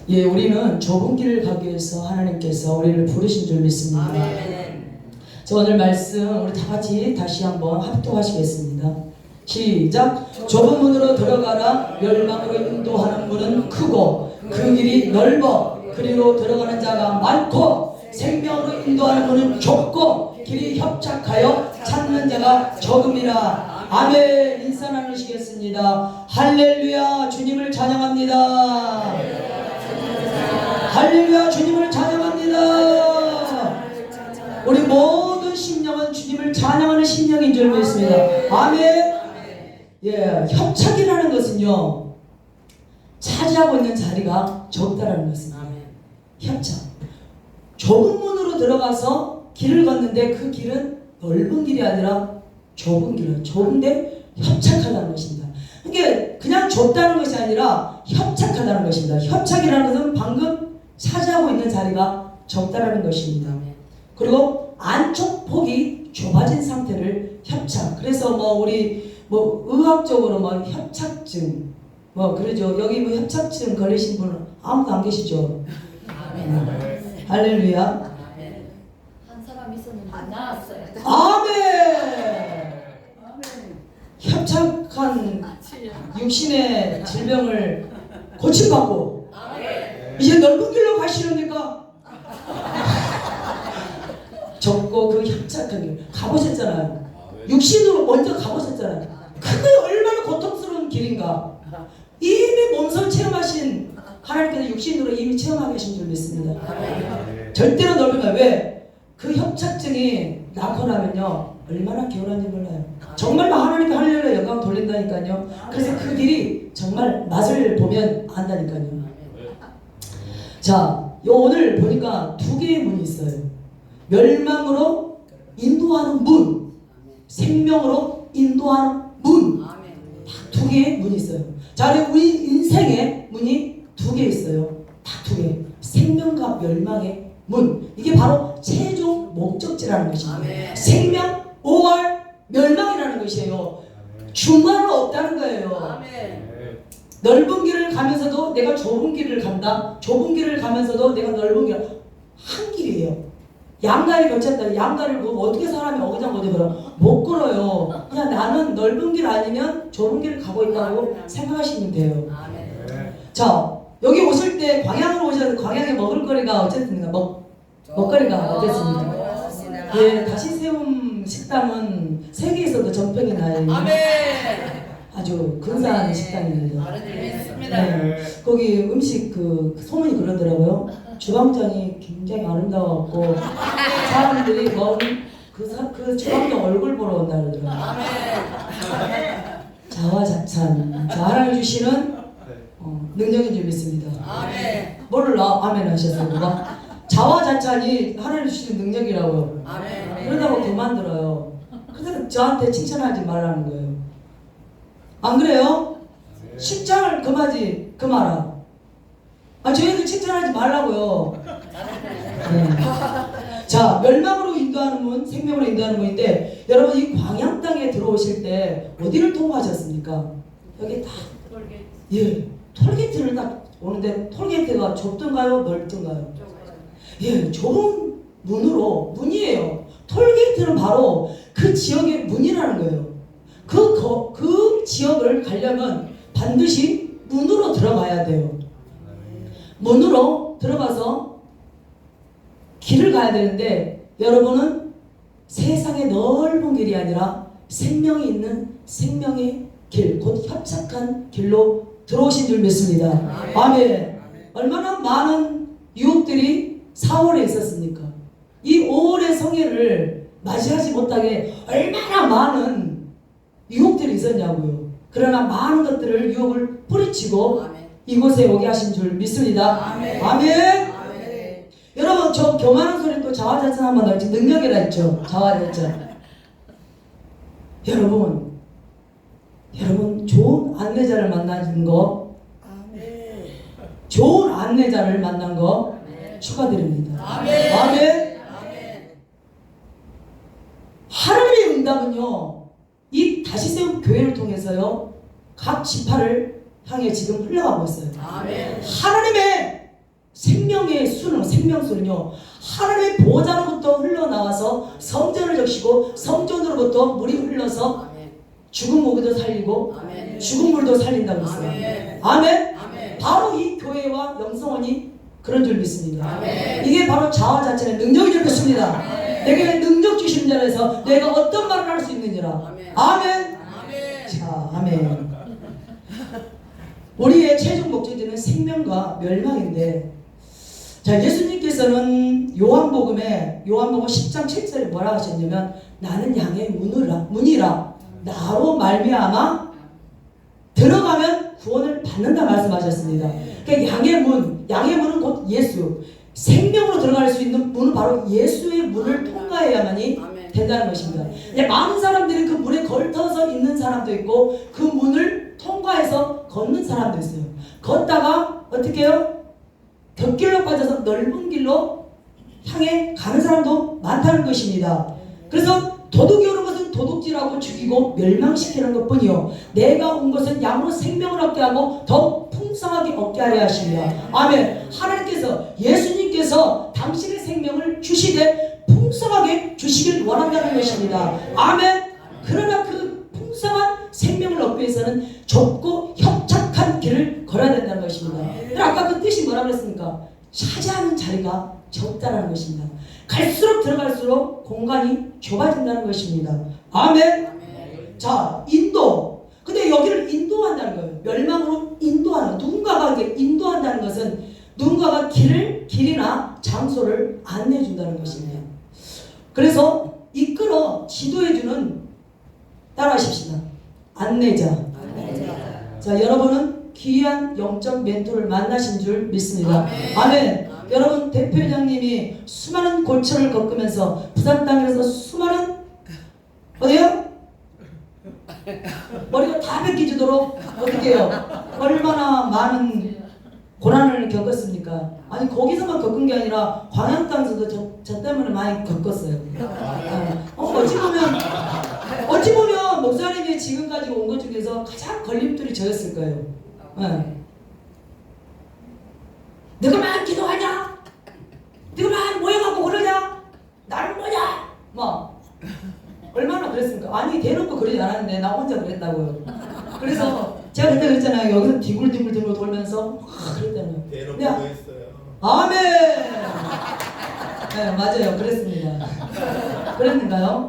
예, 우리는 좁은 길을 가기 위해서 하나님께서 우리를 부르신 줄 믿습니다. 아멘. 저 오늘 말씀 우리 다 같이 다시 한번 합독하시겠습니다. 시작. 좁은 문으로 들어가라. 멸망으로 인도하는 문은 크고 그 길이 넓어 그리로 들어가는 자가 많고 생명으로 인도하는 문은 좁고 길이 협착하여 찾는 자가 적음이라. 아멘. 인사 나누시겠습니다. 할렐루야. 주님을 찬양합니다. 할렐루야. 주님을 찬양합니다. 우리 모든 심령은 주님을 찬양하는 심령인 줄 믿습니다. 아멘. 예, 협착이라는 것은요, 차지하고 있는 자리가 적다라는 것입니다. 협착. 좁은 문으로 들어가서 길을 걷는데 그 길은 넓은 길이 아니라 좁은 길이에요. 좁은데 협착하다는 것입니다. 그러니까 그냥 좁다는 것이 아니라 협착하다는 것입니다. 협착이라는 것은 방금 차지하고 있는 자리가 적다라는 것입니다. 그리고 안쪽 폭이 좁아진 상태를 협착. 그래서 우리 의학적으로 협착증 그러죠. 여기 협착증 걸리신 분은 아무도 안 계시죠? 할렐루야. 한 사람 있었는데 나았어요. 아멘. 협착한 육신의 질병을 고침받고 이제 넓은 길로 가시렵니까? 적고 그 협착한 길 가보셨잖아요. 육신으로 먼저 가보셨잖아요. 그게 얼마나 고통스러운 길인가. 이미 몸소 체험하신 하나님께서 육신으로 이미 체험하고 계신 줄 믿습니다. 절대로 넓은 길. 왜? 그 협착증이 낳고 나면요 얼마나 개운한지 몰라요. 정말 하나님께 할렐루야 영광 돌린다니까요. 그래서 그 길이 정말 맛을 보면 안다니까요. 자, 오늘 보니까 두 개의 문이 있어요. 멸망으로 인도하는 문, 생명으로 인도하는 문. 딱 두 개의 문이 있어요. 자, 우리 인생의 문이 두 개 있어요. 딱 두 개. 생명과 멸망의 문. 이게 바로 최종 목적지라는 것입니다. 생명, 5월, 멸망이라는 것이에요. 중간은 없다는 거예요. 넓은 길을 가면서도 내가 좁은 길을 간다. 좁은 길을 가면서도 내가 넓은 길. 한 길이에요. 양다리 걸쳤다. 양다리를 어떻게 사람이 어그장어디 걸어? 못 걸어요. 그냥 나는 넓은 길 아니면 좁은 길을 가고 있다고 생각하시면 돼요. 자, 여기 오실 때 광양으로 오셔서 광양에 먹을거리가 어쨌습니까? 먹거리가 어땠습니까? 예, 다시 세움 식당은 세계에서도 정평이 나요. 아주 근사한 식당입니다. 네, 거기 음식 소문이 그러더라고요. 주방장이 굉장히 아름다웠고 사람들이 그 주방장 얼굴 보러 온다 그러더라고요. 자화자찬. 자, 하나님 주시는 능력인 줄 믿습니다. 뭐를 아멘 하셨어요? 자화자찬이 하나님 주시는 능력이라고요. 그러다고 그만들어요. 그래서 저한테 칭찬하지 말라는 거예요. 안 그래요? 칭찬을 그마라. 저희들 칭찬하지 말라고요. 네. 자, 멸망으로 인도하는 문, 생명으로 인도하는 문인데, 여러분 이 광양 땅에 들어오실 때 어디를 통과하셨습니까? 여기 딱 톨게이트를 딱 오는데 톨게이트가 좁던가요? 넓던가요? 예, 좁은 문이에요. 톨게이트는 바로 그 지역의 문이라는 거예요. 그 지역을 가려면 반드시 문으로 들어가야 돼요. 문으로 들어가서 길을 가야 되는데 여러분은 세상의 넓은 길이 아니라 생명이 있는 생명의 길, 곧 협착한 길로 들어오신 줄 믿습니다. 아멘. 얼마나 많은 유혹들이 4월에 있었습니까? 이 5월의 성회를 맞이하지 못하게 얼마나 많은 유혹들이 있었냐고요. 그러나 많은 것들을 유혹을 뿌리치고 이곳에 오게 하신 줄 믿습니다. 아멘. 여러분 저 교만한 소리 또 자화자찬 한번 넣지. 능력이라 했죠. 자화자찬. 여러분 좋은 안내자를 만나는 거, 좋은 안내자를 만난 거 축하드립니다. 아멘. 하나님의 응답은요, 이 다시 세운 교회를 통해서요 각 지파를 향해 지금 흘러가고 있어요. 하나님의 생명의 수는 생명수는요 하나님의 보좌로부터 흘러나와서 성전을 적시고 성전으로부터 물이 흘러서 죽은 모기도 살리고 죽은 물도 살린다고 했어요. 아멘. 바로 이 교회와 영성원이 그런 줄 믿습니다. 이게 바로 자화자찬의 능력인 줄 믿습니다. 내게 능력 주시는 자라서 내가 어떤 말을 할 수 있느니라. 아멘. 자, 아멘. 우리의 최종 목적지는 생명과 멸망인데, 자, 예수님께서는 요한복음 10장 7절에 뭐라 하셨냐면 나는 양의 문이라 나로 말미암아 들어가면 구원을 받는다 말씀하셨습니다. 그러니까 양의 문은 곧 예수, 생명으로 들어갈 수 있는 문은 바로 예수의 문을 통과해야만이 된다는 것입니다. 많은 사람들이 그 문에 걸터서 있는 사람도 있고 그 문을 통과해서 걷는 사람도 있어요. 걷다가 어떻게 해요? 곁길로 빠져서 넓은 길로 향해 가는 사람도 많다는 것입니다. 그래서 도둑이 오는 것은 도둑질하고 죽이고 멸망시키는 것뿐이요 내가 온 것은 양으로 생명을 얻게 하고 더 풍성하게 얻게 하려 하십니다. 아멘. 하나님께서 예수님께서 당신의 생명을 주시되 풍성하게 주시길 원한다는 것입니다. 아멘. 그러나 그 풍성한 생명을 얻기 위해서는 좁고 협착한 길을 걸어야 된다는 것입니다. 아까 그 뜻이 뭐라고 했습니까? 차지하는 자리가 적다라는 것입니다. 갈수록 들어갈수록 공간이 좁아진다는 것입니다. 아멘. 자, 인도. 근데 여기를 인도한다는 거예요. 멸망으로 인도하는, 누군가가 인도한다는 것은 누군가가 길이나 장소를 안내해 준다는 것입니다. 그래서 이끌어 지도해주는, 따라하십시다, 안내자. 자, 여러분은 귀한 영적 멘토를 만나신 줄 믿습니다. 아멘. 여러분, 대표장님이 수많은 골철을 겪으면서 부산 땅에서 수많은 어디요? 머리가 다 벗겨지도록 어떻게 해요? 얼마나 많은 고난을 겪었습니까? 아니, 거기서만 겪은 게 아니라 광양 땅에서도 저 때문에 많이 겪었어요. 어찌 보면 목사님이 지금까지 온 것 중에서 가장 걸림돌이 저였을 거예요. 너가만 기도하냐? 너가만 모여갖고 그러냐? 나는 뭐냐? 뭐 얼마나 그랬습니까? 아니, 대놓고 그러지 않았는데 나 혼자 그랬다고요. 그래서 제가 그때 그랬잖아요. 여기서 뒹굴뒹굴 돌면서 그랬잖아요. 대놓고 했어요. 아멘. 네, 맞아요. 그랬습니다. 그랬는가요?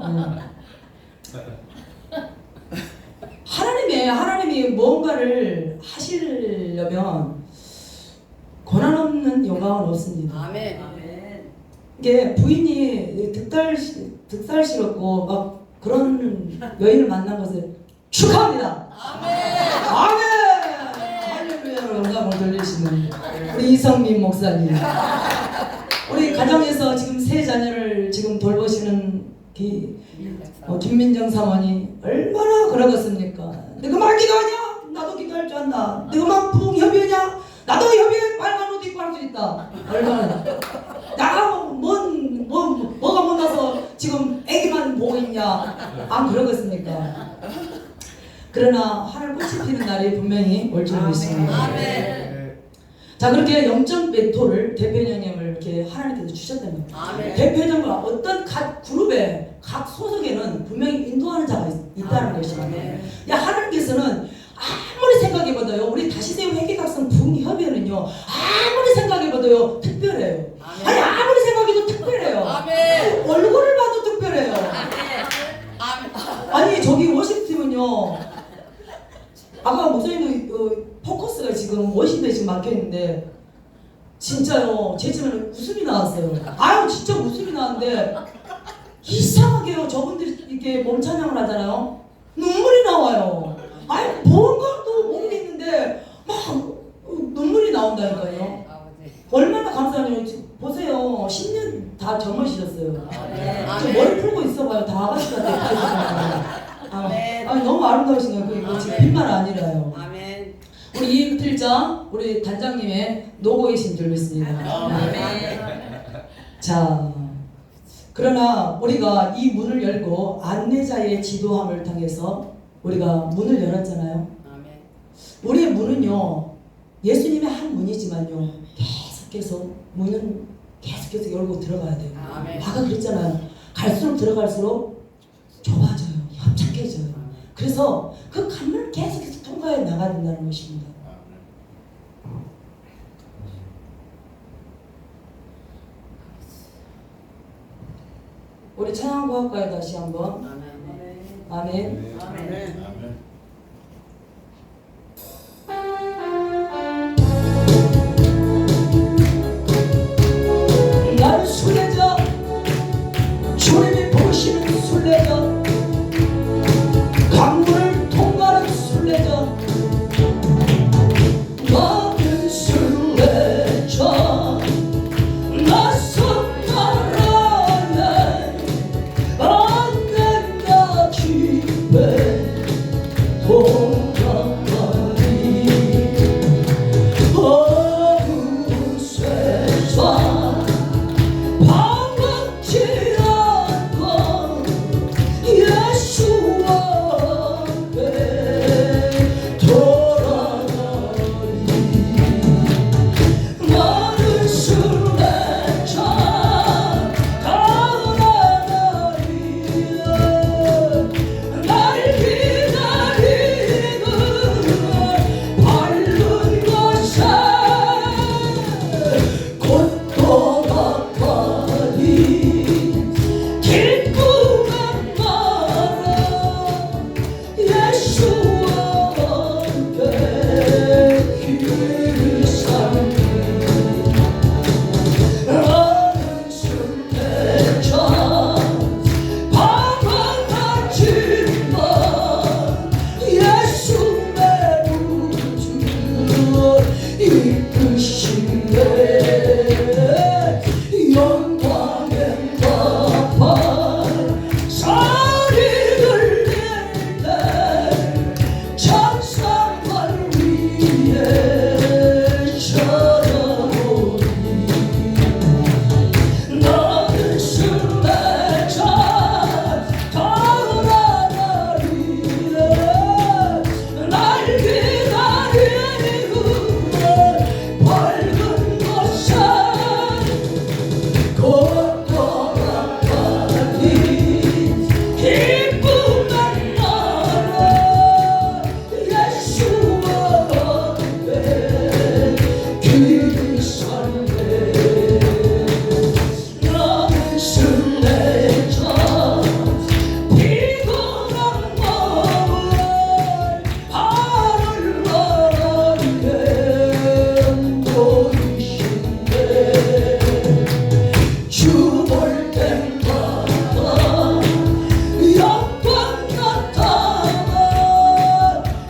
하나님이 뭔가를 하시려면 고난 없는 영광은 없습니다. 아멘. 이게 부인이 득살스럽고 막 그런 여인을 만난 것을 축하합니다. 아멘. 할렐루야로 영광을 돌리시는 우리 이성민 목사님, 우리 가정에서 지금 세 자녀를 지금 돌보시는 김민정 사모님 얼마나 그러겠습니까? 너그만 기도하냐? 나도 기도할 줄 안다. 너그만 부흥 협의하냐? 나도 협의에 빨간 옷 입고 할 수 있다. 얼마나 나가 뭐가 못나서 지금 애기만 보고 있냐? 안 그러겠습니까? 그러나 하늘 꽃이 피는 날이 분명히 올 줄 믿습니다. 자, 그렇게 영적 멘토를 대표장님을 이렇게 하나님께서 주셨다는 거예요. 대표장과 어떤 각 그룹에 각 소속에는 분명히 인도하는 자가 있다는 것입니다. 하나님께서는 아무리 생각해봐도요, 우리 다시세운 회개각성 부흥협의회는요, 아무리 생각해봐도요 특별해요. 아니, 아무리 생각해도 특별해요. 얼굴을 봐도 특별해요. 아니, 저기 워십팀은요, 아까 목사님도 포커스가 지금 워십에 지금 막혀있는데 진짜요, 제 집에는 웃음이 나왔어요. 아유, 진짜 웃음이 나왔는데 이상하게요, 저분들이 이렇게 몸찬양을 하잖아요, 눈물이 나와요. 아니, 뭔가도 모르겠는데 막 눈물이 나온다니까요. 얼마나 감사하냐고. 보세요, 10년 다 젊으시셨어요. 저 머리 풀고 있어봐요. 다 아가씨 같아요. 아니, 너무 아름다우신 거예요. 그리고 지금 빈말 아니라요. 우리 이틀자 우리 단장님의 노고이신 줄 믿습니다. 자, 그러나 우리가 이 문을 열고 안내자의 지도함을 통해서 우리가 문을 열었잖아요. 우리의 문은요, 예수님의 한 문이지만요, 계속 계속해서 문은 계속해서 열고 들어가야 돼요. 아멘. 아까 그랬잖아요. 갈수록 들어갈수록 좁아져요. 협착해져요. 그래서 그 관문을 계속해서 통과해 나가야 된다는 것입니다. 우리 찬양고학과에 다시 한번 아멘. 아멘. 나는 순례자, 주님이 부르시는 순례자, 강물을 통과하는 순례자. 나는 순례자, 낯선 나라에 언젠가 집에 돌아가리. 어두운 세상 반갑지 않고 예수와 함께 돌아가리. 나는 순례자 돌아가리. 날 기다리는 밝은 곳에 곧 돌아가리. 기쁨의 나라 예수와 함께 길 살리. 나는 순례자 방황하지만 예수의 우주 이끄시네. 영광의 나팔 소리를 낼 때 천사만 위에 쳐다보니. 나는 순례자 돌아가리. 날 기다리는 밝은 곳에 곧 돌아가리. 기쁨의 나라 예수와 함께 길 살래. 나는 순례자 피곤한 마음을 하늘 나라에 보이신대. 주 볼 때마다 영광 나타나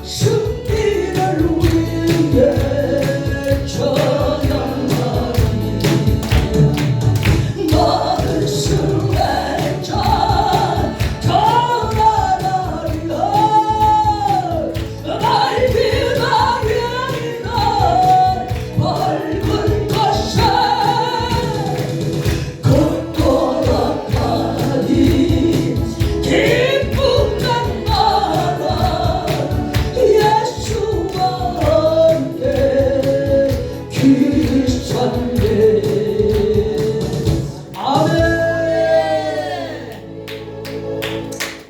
승리를 위해 찬양하리. 나는 순례자 돌아가리. 날 기다리는 밝은 곳에 곧 돌아가리. 기쁨의 나라 예수와 함께 길 살래. 아멘.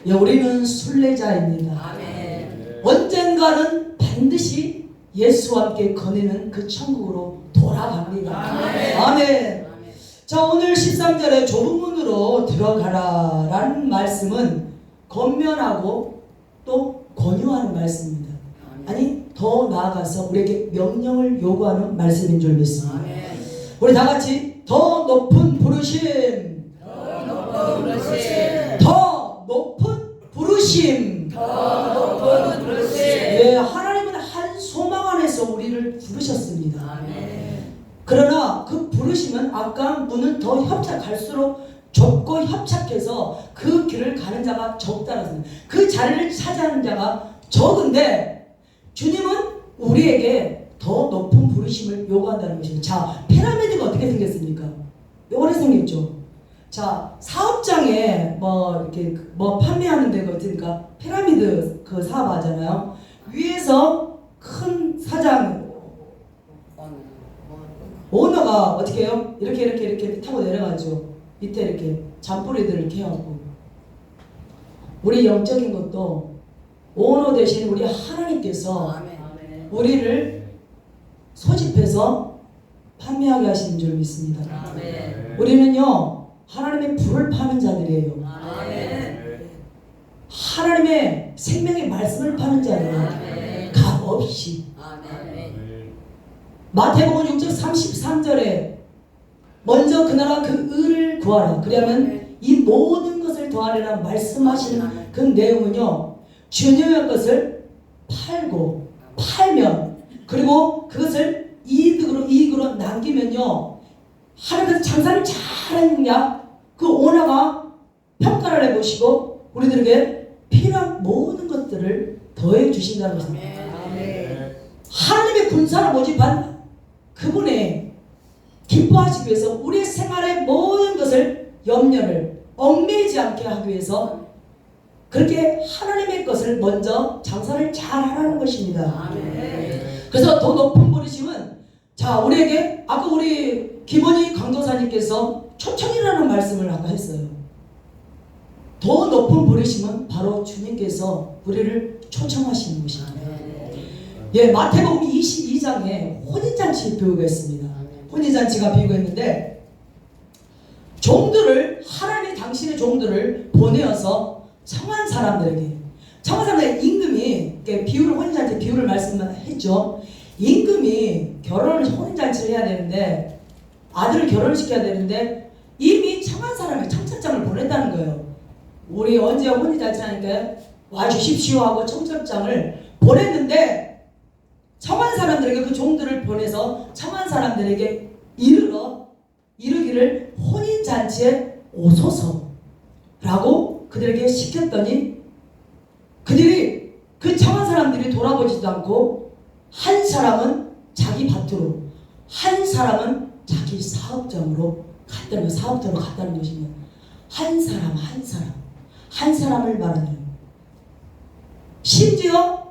예, 우리는 순례자입니다. 아멘. 언젠가는 반드시 예수와 함께 거니는 그 천국으로 돌아갑니다. 아멘. 아멘. 자, 오늘 13절에 좁은 문으로 들어가라 라는 말씀은 권면하고 또 권유하는 말씀입니다. 아니, 더 나아가서 우리에게 명령을 요구하는 말씀인 줄 믿습니다. 아멘. 우리 다 같이 더 높은 부르심, 더 높은 부르심. 예, 하나님은 한 소망 안에서 우리를 부르셨습니다. 아멘. 그러나 그 부르심은 아까 문은 더 협착할수록 좁고 협착해서 그 길을 가는 자가 적다는 것입니다. 그 자리를 차지하는 자가 적은데 주님은 우리에게 더 높은 부르심을 요구한다는 것입니다. 자, 피라미드가 어떻게 생겼습니까? 요번에 생겼죠. 자, 사업장에 뭐 이렇게 뭐 판매하는 데가 어떻습니까? 피라미드 그 사업 하잖아요. 위에서 큰 사장 오너가 어떻게 해요? 이렇게 타고 내려가죠. 밑에 이렇게 잔뿌리들을 이렇게 해갖고. 우리 영적인 것도 오너 대신 우리 하나님께서 우리를 소집해서 판매하게 하시는 줄 믿습니다. 우리는요 하나님의 불을 파는 자들이에요. 하나님의 생명의 말씀을 파는 자들이에요. 값 없이. 마태복음 6장 33절에 먼저 그 나라 그 의를 구하라. 그러면 이 모든 것을 더하리라 말씀하시는 그 내용은요, 주님의 것을 팔면 그리고 그것을 이익으로 남기면요, 하나님께서 장사를 잘했느냐 그 오너가 평가를 해보시고 우리들에게 필요한 모든 것들을 더해 주신다는 것입니다. 하나님의 군사를 모집한 그분의 기뻐하시기 위해서 우리의 생활의 모든 것을 염려를 얽매이지 않게 하기 위해서 그렇게 하나님의 것을 먼저 장사를 잘 하라는 것입니다. 그래서 더 높은 부르심은 자 우리에게 아까 우리 김원희 강도사님께서 초청이라는 말씀을 아까 했어요. 더 높은 부르심은 바로 주님께서 우리를 초청하시는 것입니다. 예, 마태복음 22장에 혼인잔치 비유가 있습니다. 혼인잔치가 비유가 있는데 종들을 하나님이 당신의 종들을 보내어서 청한 사람들에게 임금이 비유를 혼인잔치 비유를 말씀했죠. 임금이 혼인잔치를 해야 되는데 아들을 결혼시켜야 되는데 이미 청한 사람이 청첩장을 보냈다는 거예요. 우리 언제 혼인잔치 하니까 와주십시오 하고 청첩장을 보냈는데 청한 사람들에게 그 종들을 보내서 청한 사람들에게 이르기를 혼인잔치에 오소서라고 그들에게 시켰더니 그들이 그 청한 사람들이 돌아보지도 않고 한 사람은 자기 밭으로 한 사람은 자기 사업장으로 갔다는 것입니다. 한 사람을 말하는 심지어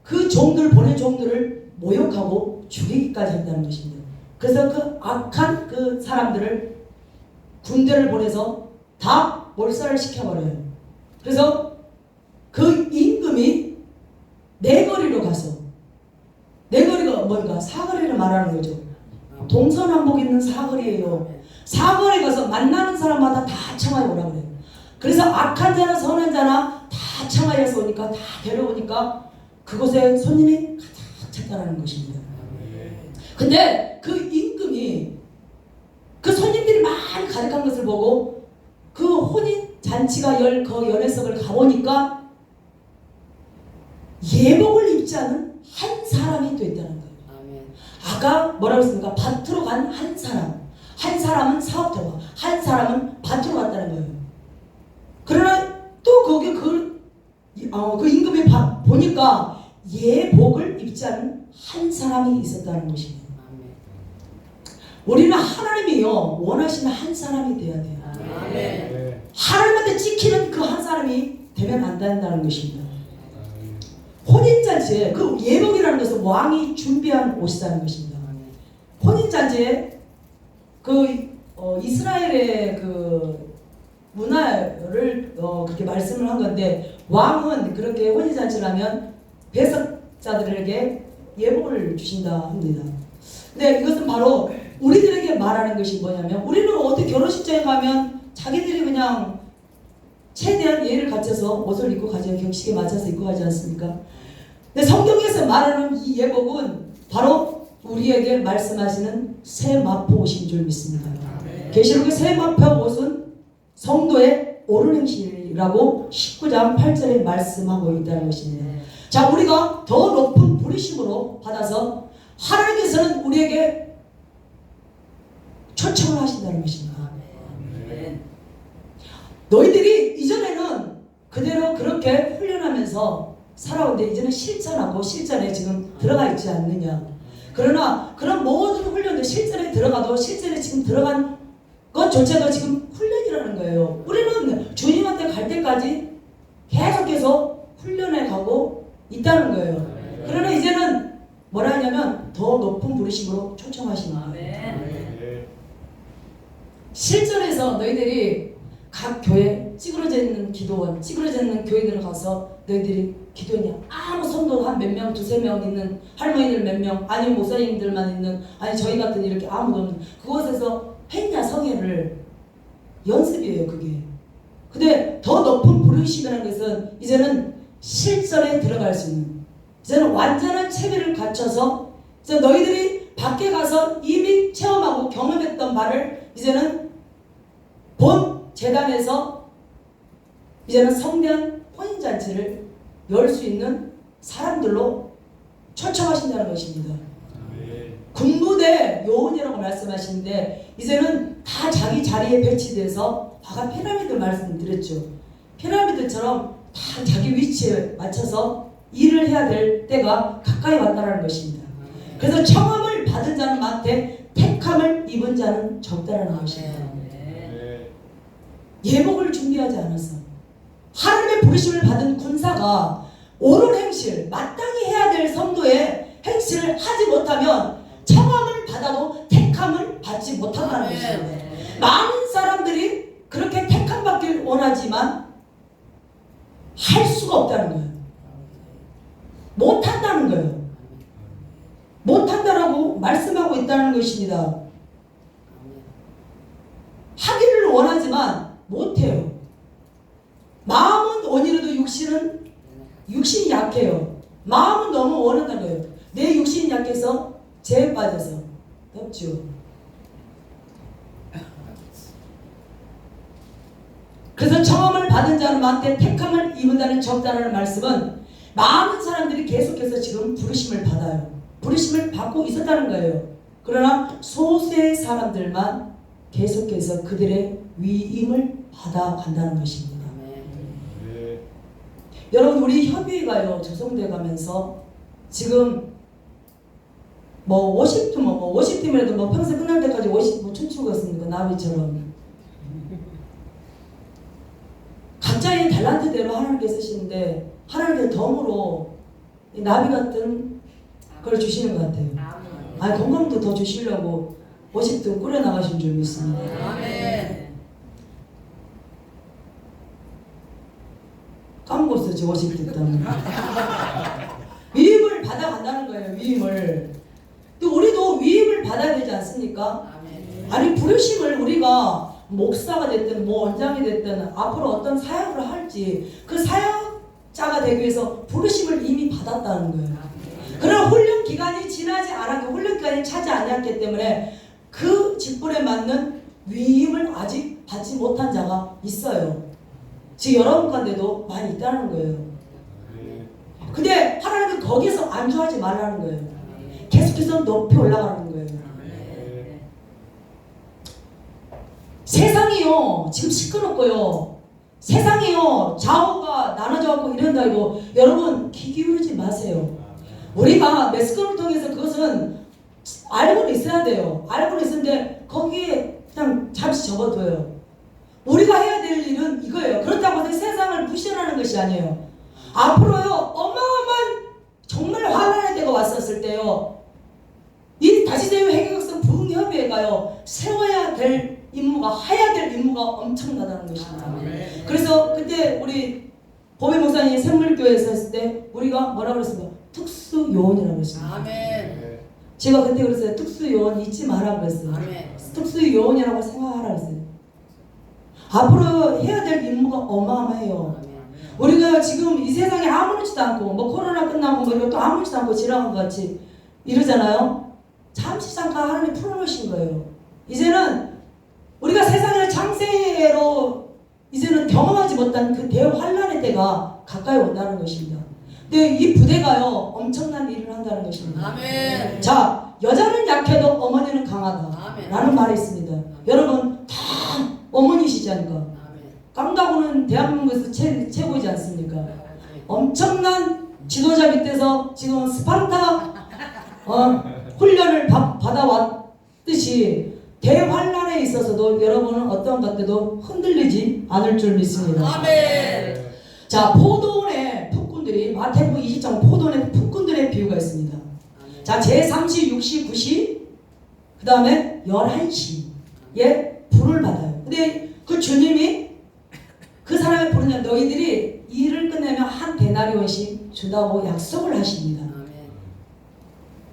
그 보낸 종들을 모욕하고 죽이기까지 했다는 것입니다. 그래서 그 악한 그 사람들을 군대를 보내서 다 몰살을 시켜버려요. 그래서 그 임금이 내거리로 가서 내거리가 뭔가 사거리를 말하는 거죠. 동서남북 있는 사거리예요. 사거리에 가서 만나는 사람마다 다 청하에 오라 그래요. 그래서 악한 자나 선한 자나 다 청하에서 오니까 다 데려오니까 그곳에 손님이 가득 찼다는 것입니다. 근데 그 임금이 그 손님들이 많이 가득한 것을 보고 그 혼인 잔치가 그 연회석을 가보니까 예복을 입지 않은 한 사람이 또 있다는 거예요. 아까 뭐라고 했습니까? 밭으로 간 한 사람은 사업자고 한 사람은 밭으로 갔다는 거예요. 그러나 또 거기 그 임금이 보니까 예복을 입지 않은 한 사람이 있었다는 것입니다. 우리는 하나님이요 원하시는 한 사람이 되어야 돼요. 하나님한테 찍히는 그 한 사람이 되면 안 된다는 것입니다. 혼인잔치에 그 예복이라는 것은 왕이 준비한 옷이라는 것입니다. 혼인잔치에 이스라엘의 그 문화를 그렇게 말씀을 한 건데 왕은 그렇게 혼인잔치를 하면 배석자들에게 예복을 주신다 합니다. 근데 이것은 바로 우리들에게 말하는 것이 뭐냐면 우리는 어떻게 결혼식장에 가면 자기들이 그냥 최대한 예를 갖춰서 옷을 입고 가죠. 경식에 맞춰서 입고 가지 않습니까? 근데 성경에서 말하는 이 예복은 바로 우리에게 말씀하시는 새 마포 옷인 줄 믿습니다. 계시록의 새 마포 옷은 성도의 옳은 행실이라고 19장 8절에 말씀하고 있다는 것입니다. 자, 우리가 더 높은 부르심으로 받아서 하나님께서는 우리에게 초청을 하신다는 것입니다. 너희들이 이전에는 그대로 그렇게 훈련하면서 살아오는데 이제는 실전에 지금 들어가 있지 않느냐. 그러나 그런 모든 훈련도 실전에 들어가도 실전에 지금 들어간 것조차도 지금 훈련이라는 거예요. 우리는 주님한테 갈 때까지 계속해서 훈련해 가고 있다는 거예요. 그러나 이제는 뭐라 하냐면 더 높은 부르심으로 초청하십니다. 아멘. 실전에서 너희들이 각 교회 찌그러져 있는 기도원, 찌그러져 있는 교회들을 가서 너희들이 기도했냐? 아무 성도 한 몇 명, 두세 명 있는 할머니들 몇 명, 아니면 목사님들만 있는, 아니 저희 같은 이렇게 아무도 없는 그곳에서 했냐? 성회를 연습이에요, 그게. 근데 더 높은 부르심이라는 것은 이제는 실전에 들어갈 수 있는, 이제는 완전한 체계를 갖춰서 이제 너희들이 밖에 가서 이미 체험하고 경험했던 말을 이제는 본 재단에서 이제는 성대한 혼인잔치를 열 수 있는 사람들로 초청하신다는 것입니다. 군부대 요원이라고 말씀하시는데 이제는 다 자기 자리에 배치돼서 아까 피라미드 말씀드렸죠. 피라미드처럼 다 자기 위치에 맞춰서 일을 해야 될 때가 가까이 왔다는 것입니다. 그래서 청함을 받은 자는 많되 택함을 입은 자는 적다라는 것입니다. 예복을 준비하지 않았어. 하나님의 부르심을 받은 군사가 옳은 행실, 마땅히 해야 될 성도의 행실을 하지 못하면 청함을 받아도 택함을 받지 못한다는 것입니다. 많은 사람들이 그렇게 택함 받길 원하지만 할 수가 없다는 거예요. 못한다는 거예요. 못한다라고 말씀하고 있다는 것입니다. 하기를 원하지만 못해요. 마음은 원이라도 육신이 약해요. 마음은 너무 원한다는 거예요. 내 육신이 약해서 죄에 빠져서 없죠. 그래서 청함을 받은 자는 많되 택함을 입은 자는 적다라는 말씀은 많은 사람들이 계속해서 지금 부르심을 받아요. 부르심을 받고 있었다는 거예요. 그러나 소수의 사람들만 계속해서 그들의 위임을 받아간다는 것입니다. 여러분 우리 협의가요 조성돼 가면서 지금 뭐 50팀 뭐 50팀이라도 뭐 평생 끝날 때까지 50뭐 춤추고 있습니까? 나비처럼 각자의 달란트대로 하나님께 쓰시는데 하나님께 덤으로 나비 같은 걸 주시는 것 같아요. 아니 건강도 더 주시려고 50등 꾸려 나가신 줄 믿습니다. 아멘. 까먹었어요. 50등 때문에. 위임을 받아간다는 거예요. 위임을. 또 우리도 위임을 받아야 되지 않습니까? 아멘. 아니 부르심을 우리가 목사가 됐든 뭐 원장이 됐든 앞으로 어떤 사역을 할지 그 사역자가 되기 위해서 부르심을 이미 받았다는 거예요. 그러나 훈련 기간이 지나지 않았기, 훈련 기간이 차지 않았기 때문에 그 직분에 맞는 위임을 아직 받지 못한 자가 있어요. 지금 여러분 가운데도 많이 있다는 거예요. 근데 하나님은 거기서 안주하지 말라는 거예요. 계속해서 높이 올라가는 거예요. 세상이요 지금 시끄럽고요. 세상이요 좌우가 나눠져갖고 이런다 이거 여러분 귀 기울이지 마세요. 우리가 매스컴을 통해서 그것은 알고는 있어야 돼요. 알고는 있는데 거기에 그냥 잠시 접어둬요. 우리가 해야 될 일은 이거예요. 그렇다고 해서 세상을 무시하는 것이 아니에요. 앞으로요 어마어마한 정말 환란의 때가 왔었을 때요 이 다시세요 해결성 부흥협의회가요 세워야 될 임무가 해야 될 임무가 엄청나다는 것입니다. 아멘. 그래서 그때 우리 보배 목사님 샘물교회에서 했을 때 우리가 뭐라고 그랬습니까? 특수요원이라고 했습니다. 아멘. 제가 그때 그랬어요. 특수요원 잊지 마라 그랬어요. 아멘. 특수요원이라고 생각하라 그랬어요. 앞으로 해야 될 임무가 어마어마해요. 우리가 지금 이 세상에 아무렇지도 않고 뭐 코로나 끝나고 뭐 이것도 아무렇지도 않고 지나간 것 같이 이러잖아요. 잠시 잠깐 하나님 풀어놓으신 거예요. 이제는 우리가 세상의 창세로 이제는 경험하지 못한 그 대환란의 때가 가까이 온다는 것입니다. 근데 이 부대가요 엄청난 일을 한다는 것입니다. 아멘. 자, 여자는 약해도 어머니는 강하다 아멘. 라는 말이 있습니다. 여러분 다 어머니시지 않을까? 아멘. 깡다구는 대한민국에서 최고이지 않습니까? 엄청난 지도자 밑에서 지금 스파르타 훈련을 받아왔듯이 대환란에 있어서도 여러분은 어떤 것들도 흔들리지 않을 줄 믿습니다. 아멘. 자, 포도원의 폭군들이 마태복음 20장 포도원의 폭군들의 비유가 있습니다. 자, 제3시, 6시, 9시, 그 다음에 11시에 불을 받아요. 근데 그 주님이 그 사람의 부르냐 너희들이 일을 끝내면 한 데나리온씩 준다고 약속을 하십니다.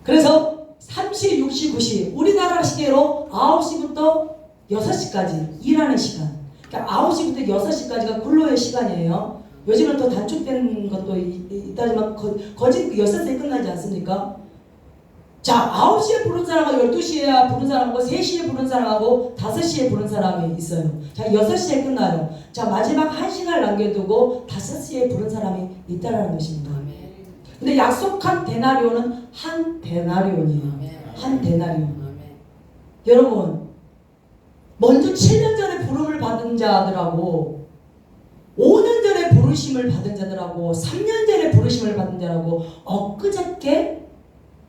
그래서 3시, 6시, 9시 우리나라 시계로 9시부터 6시까지 일하는 시간. 그러니까 9시부터 6시까지가 근로의 시간이에요. 요즘은 또 단축된 것도 있다지만 거진 6시에 끝나지 않습니까? 자, 9시에 부른 사람하고 12시에 부른 사람하고 3시에 부른 사람하고 5시에 부른 사람이 있어요. 자, 6시에 끝나요. 자, 마지막 1시간을 남겨두고 5시에 부른 사람이 있다라는 것입니다. 근데 약속한 데나리온은 한 데나리온이에요. 한 데나리온. 여러분, 먼저 7년 전에 부름을 받은 자들하고 5년 전에 부르심을 받은 자들하고 3년 전에 부르심을 받은 자라고 엊그저께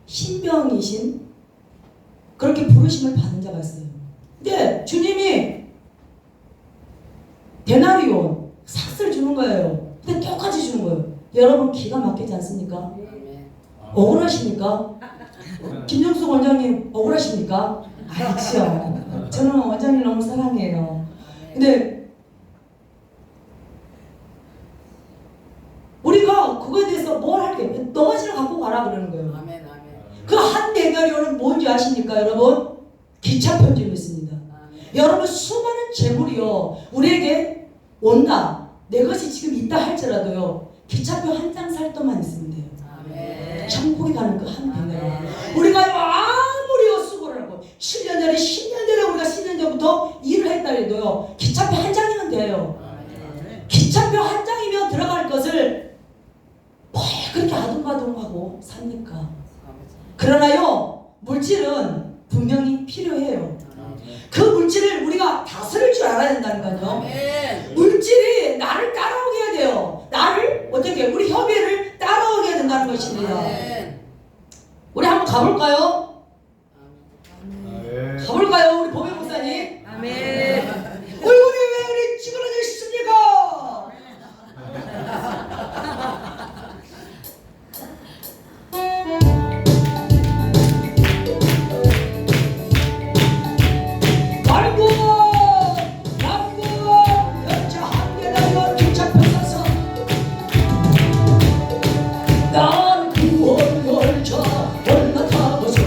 신병이신 그렇게 부르심을 받은 자가 있어요. 근데 주님이 데나리온 삭스를 주는 거예요. 근데 똑같이 주는 거예요. 여러분 기가 막히지 않습니까? 억울하십니까? 김정숙 원장님 억울하십니까? 아니죠. 저는 원장님 너무 사랑해요. 근데 우리가 그거에 대해서 뭘 할게? 너가지를 갖고 가라 그러는 거예요. 그 한 데나리온은 뭔지 아십니까, 여러분? 기차 편집이 있습니다. 여러분 수많은 재물이요 우리에게 온다. 내 것이 지금 있다 할지라도요 기차표 한 장 살 돈만 있으면 돼요. 천국에 가는 그 한 데나리온. 우리가 아무리 수고를 하고 7년 전에 10년 전에 우리가 10년 전부터 일을 했다 해도요 기차표 한 장이면 돼요. 기차표 한 장이면 들어갈 것을 뭐 그렇게 아둥바둥하고 삽니까? 그러나요 물질은 분명히 필요해요. 그 물질을 우리가 다스릴 줄 알아야 된다니까요. 물질이 나를 따라오게 해야 돼요. 나를 어떻게 우리 협의를 따라오게 해야 된다는 것입니다. 우리 한번 가볼까요? 가볼까요 우리 보배 목사님? 얼굴이 왜 우리 찌그러져 있습니까? 난 구원 열차 올라타고서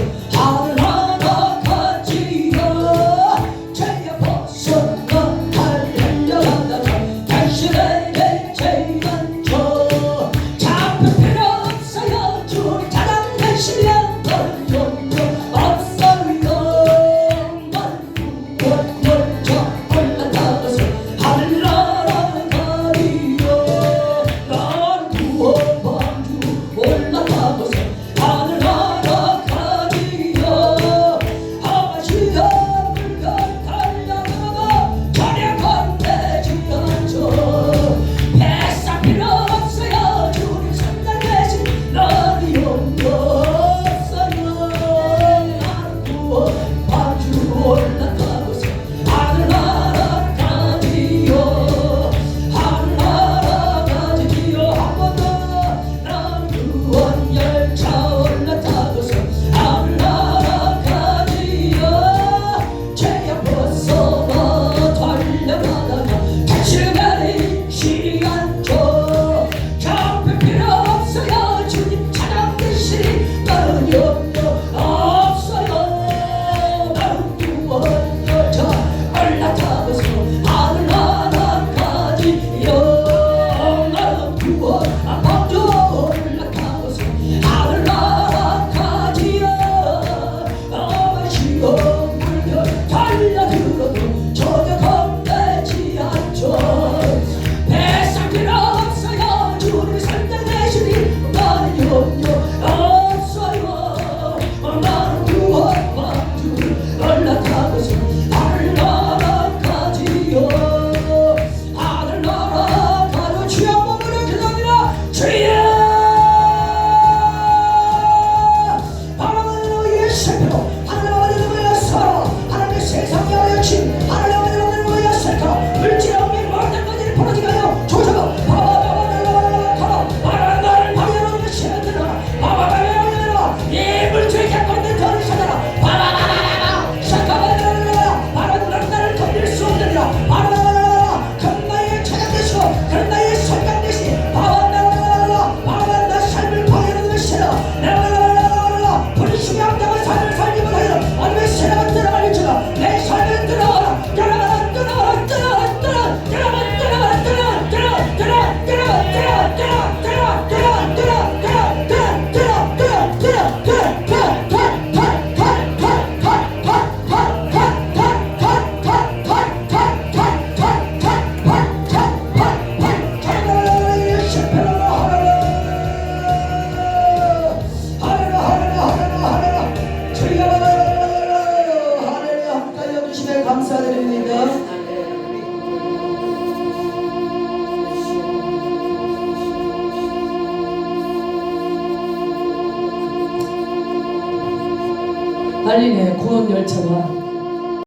감사드립니다. 빨리네 구원 열차가